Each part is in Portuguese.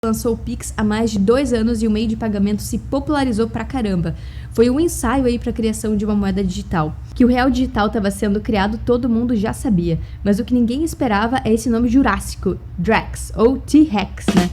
lançou o Pix há mais de 2 anos e o meio de pagamento se popularizou pra caramba. Foi um ensaio aí para a criação de uma moeda digital. Que o real digital estava sendo criado, todo mundo já sabia, mas o que ninguém esperava é esse nome jurássico, Drex, ou T-Rex, né?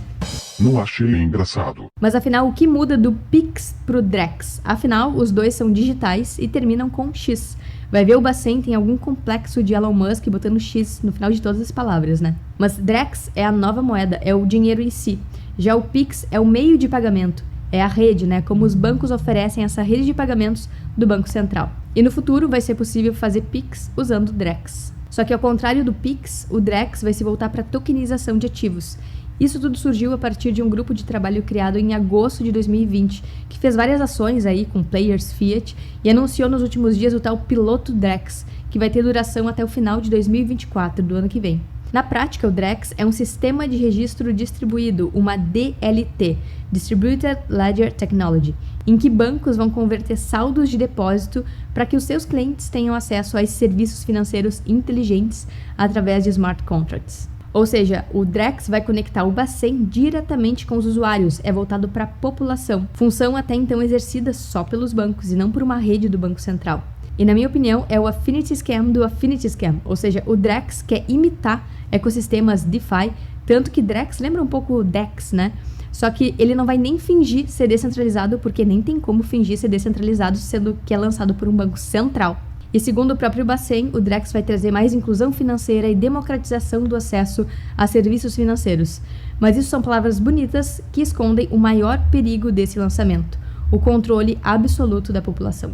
Não achei engraçado. Mas afinal, o que muda do Pix pro Drex? Afinal, os dois são digitais e terminam com X. Vai ver, o Bacen tem algum complexo de Elon Musk botando X no final de todas as palavras, né? Mas Drex é a nova moeda, é o dinheiro em si. Já o Pix é o meio de pagamento, é a rede, né? Como os bancos oferecem essa rede de pagamentos do Banco Central. E no futuro vai ser possível fazer Pix usando o Drex. Só que ao contrário do Pix, o Drex vai se voltar para tokenização de ativos. Isso tudo surgiu a partir de um grupo de trabalho criado em agosto de 2020, que fez várias ações aí com players fiat e anunciou nos últimos dias o tal piloto Drex, que vai ter duração até o final de 2024, do ano que vem. Na prática, o Drex é um sistema de registro distribuído, uma DLT, Distributed Ledger Technology, em que bancos vão converter saldos de depósito para que os seus clientes tenham acesso a esses serviços financeiros inteligentes através de smart contracts. Ou seja, o Drex vai conectar o Bacen diretamente com os usuários, é voltado para a população, função até então exercida só pelos bancos e não por uma rede do Banco Central. E na minha opinião, é o Affinity Scam do Affinity Scam, ou seja, o Drex quer imitar ecossistemas DeFi, tanto que Drex lembra um pouco o DEX, né? Só que ele não vai nem fingir ser descentralizado, porque nem tem como fingir ser descentralizado, sendo que é lançado por um banco central. E segundo o próprio Bacen, o Drex vai trazer mais inclusão financeira e democratização do acesso a serviços financeiros. Mas isso são palavras bonitas que escondem o maior perigo desse lançamento, o controle absoluto da população.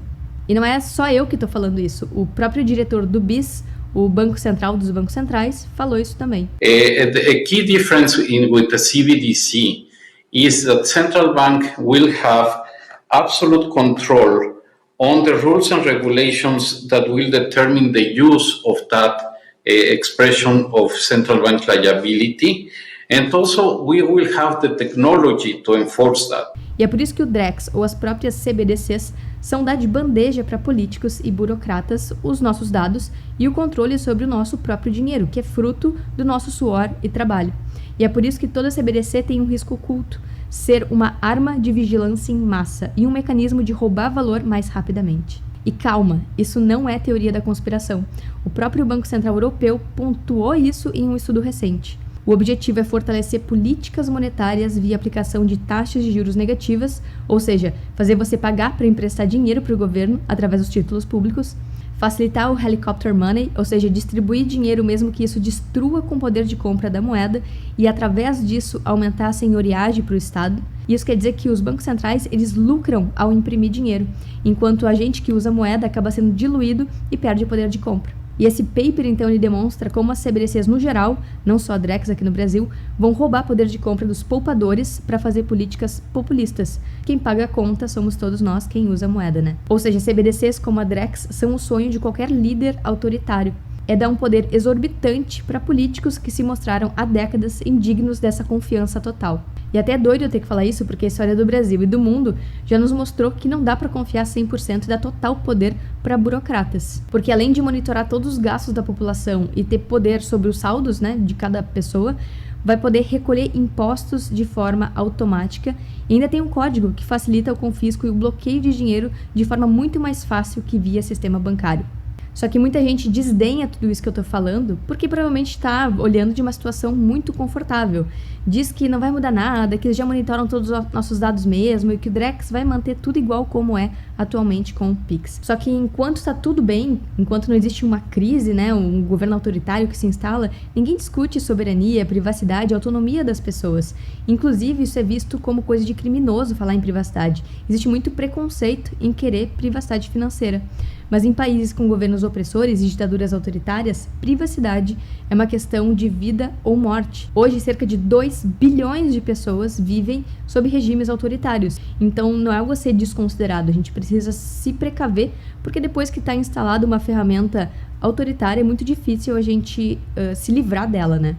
E não é só eu que estou falando isso, o próprio diretor do BIS, o Banco Central dos Bancos Centrais, falou isso também. A key difference with the CBDC is that central bank will have absolute control on the rules and regulations that will determine the use of that expression of central bank liability, and also we will have the technology to enforce that. E é por isso que o Drex, ou as próprias CBDCs, são dar de bandeja para políticos e burocratas os nossos dados e o controle sobre o nosso próprio dinheiro, que é fruto do nosso suor e trabalho. E é por isso que toda CBDC tem um risco oculto, ser uma arma de vigilância em massa e um mecanismo de roubar valor mais rapidamente. E calma, isso não é teoria da conspiração. O próprio Banco Central Europeu pontuou isso em um estudo recente. O objetivo é fortalecer políticas monetárias via aplicação de taxas de juros negativas, ou seja, fazer você pagar para emprestar dinheiro para o governo através dos títulos públicos, facilitar o helicopter money, ou seja, distribuir dinheiro mesmo que isso destrua com o poder de compra da moeda e através disso aumentar a senhoriagem para o Estado. Isso quer dizer que os bancos centrais eles lucram ao imprimir dinheiro, enquanto a gente que usa a moeda acaba sendo diluído e perde o poder de compra. E esse paper, então, ele demonstra como as CBDCs no geral, não só a Drex aqui no Brasil, vão roubar poder de compra dos poupadores para fazer políticas populistas. Quem paga a conta somos todos nós, quem usa a moeda, né? Ou seja, CBDCs como a Drex são o sonho de qualquer líder autoritário. É dar um poder exorbitante para políticos que se mostraram há décadas indignos dessa confiança total. E até é doido eu ter que falar isso, porque a história do Brasil e do mundo já nos mostrou que não dá para confiar 100% e dar total poder para burocratas. Porque além de monitorar todos os gastos da população e ter poder sobre os saldos, né, de cada pessoa, vai poder recolher impostos de forma automática e ainda tem um código que facilita o confisco e o bloqueio de dinheiro de forma muito mais fácil que via sistema bancário. Só que muita gente desdenha tudo isso que eu tô falando porque provavelmente está olhando de uma situação muito confortável. Diz que não vai mudar nada, que eles já monitoram todos os nossos dados mesmo e que o Drex vai manter tudo igual como é atualmente com o Pix. Só que enquanto está tudo bem, enquanto não existe uma crise, né, um governo autoritário que se instala, ninguém discute soberania, privacidade e autonomia das pessoas. Inclusive, isso é visto como coisa de criminoso falar em privacidade. Existe muito preconceito em querer privacidade financeira. Mas em países com governos opressores e ditaduras autoritárias, privacidade é uma questão de vida ou morte. Hoje, cerca de 2 bilhões de pessoas vivem sob regimes autoritários. Então, não é algo a ser desconsiderado. A gente precisa se precaver, porque depois que está instalada uma ferramenta autoritária, é muito difícil a gente se livrar dela, né?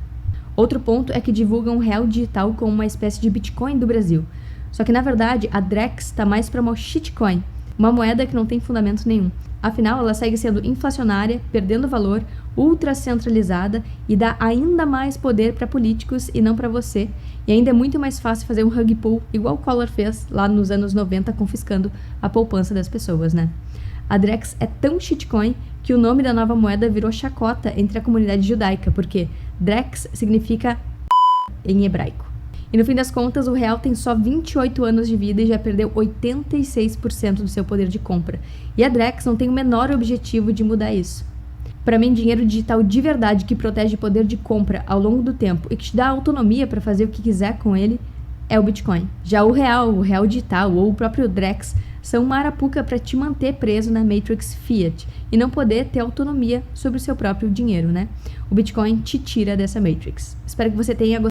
Outro ponto é que divulgam o real digital como uma espécie de Bitcoin do Brasil. Só que, na verdade, a Drex está mais para uma shitcoin. uma moeda que não tem fundamento nenhum. Afinal, ela segue sendo inflacionária, perdendo valor, ultracentralizada e dá ainda mais poder para políticos e não para você. E ainda é muito mais fácil fazer um rug pull, igual o Collor fez lá nos anos 90, confiscando a poupança das pessoas, né? A Drex é tão shitcoin que o nome da nova moeda virou chacota entre a comunidade judaica, porque Drex significa em hebraico. E no fim das contas, o real tem só 28 anos de vida e já perdeu 86% do seu poder de compra. E a Drex não tem o menor objetivo de mudar isso. Para mim, dinheiro digital de verdade que protege o poder de compra ao longo do tempo e que te dá autonomia para fazer o que quiser com ele é o Bitcoin. Já o real digital ou o próprio Drex são uma arapuca para te manter preso na Matrix Fiat e não poder ter autonomia sobre o seu próprio dinheiro, né? O Bitcoin te tira dessa Matrix. Espero que você tenha gostado